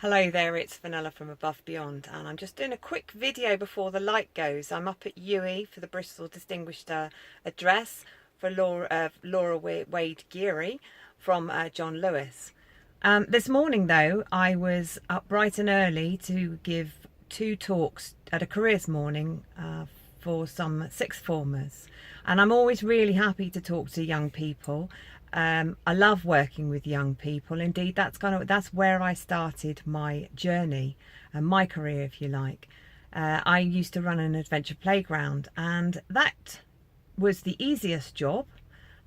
Hello there, it's Vanilla from Above Beyond, and I'm just doing a quick video before the light goes. I'm up at UE for the Bristol Distinguished Address for Laura Wade Geary from John Lewis. This morning though, I was up bright and early to give two talks at a careers morning for some sixth formers, and I'm always really happy to talk to young people. I love working with young people. Indeed, that's where I started my journey and my career, if you like. I used to run an adventure playground, and that was the easiest job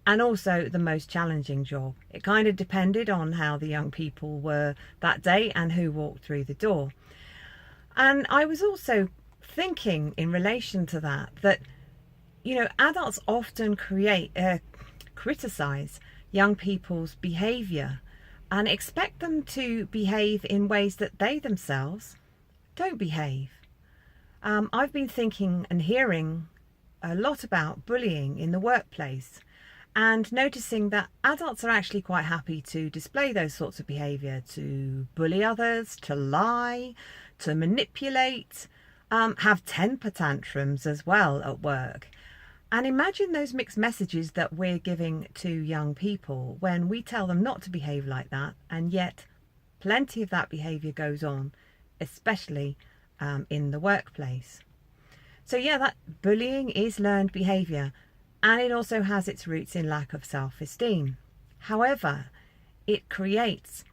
and also the most challenging job. It kind of depended on how the young people were that day and who walked through the door. And I was also thinking in relation to that, adults often criticize young people's behavior and expect them to behave in ways that they themselves don't behave. I've been thinking and hearing a lot about bullying in the workplace and noticing that adults are actually quite happy to display those sorts of behavior, to bully others, to lie, to manipulate, have temper tantrums as well at work. And imagine those mixed messages that we're giving to young people when we tell them not to behave like that, and yet plenty of that behaviour goes on, especially in the workplace. So yeah, that bullying is learned behaviour, and it also has its roots in lack of self-esteem. However, it creates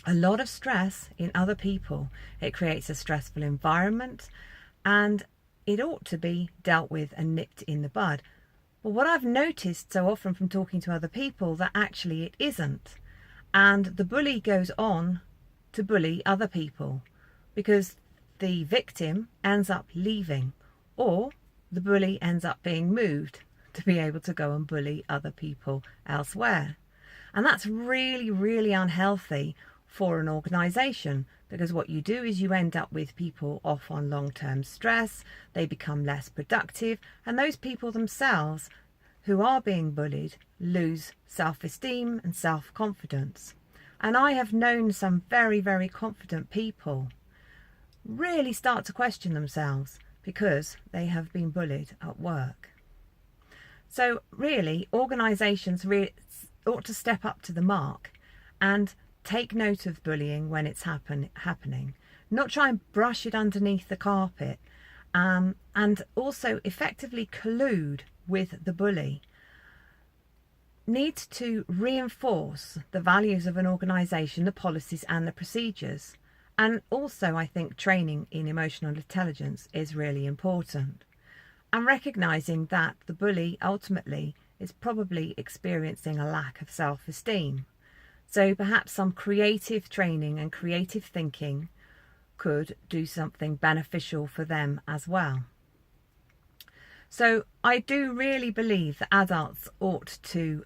a lot of stress in other people. It creates a stressful environment, and it ought to be dealt with and nipped in the bud. But what I've noticed so often from talking to other people, that actually it isn't. And the bully goes on to bully other people because the victim ends up leaving, or the bully ends up being moved to be able to go and bully other people elsewhere. And that's really, really unhealthy for an organisation, because what you do is you end up with people off on long-term stress, they become less productive, and those people themselves who are being bullied lose self-esteem and self-confidence. And I have known some very, very confident people really start to question themselves because they have been bullied at work. So really, organisations ought to step up to the mark and take note of bullying when it's happening, not try and brush it underneath the carpet, and also effectively collude with the bully. Need to reinforce the values of an organisation, the policies and the procedures. And also I think training in emotional intelligence is really important. And recognising that the bully ultimately is probably experiencing a lack of self-esteem. So perhaps some creative training and creative thinking could do something beneficial for them as well. So I do really believe that adults ought to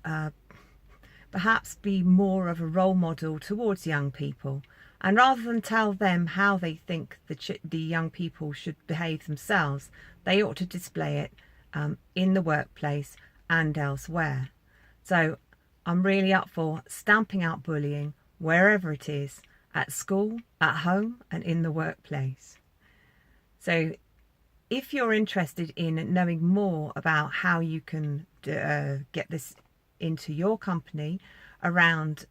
perhaps be more of a role model towards young people, and rather than tell them how they think the young people should behave themselves, they ought to display it in the workplace and elsewhere. So I'm really up for stamping out bullying wherever it is, at school, at home and in the workplace. So if you're interested in knowing more about how you can get this into your company around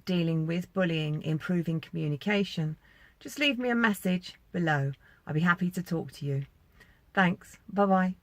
dealing with bullying, improving communication, just leave me a message below. I'll be happy to talk to you. Thanks. Bye-bye.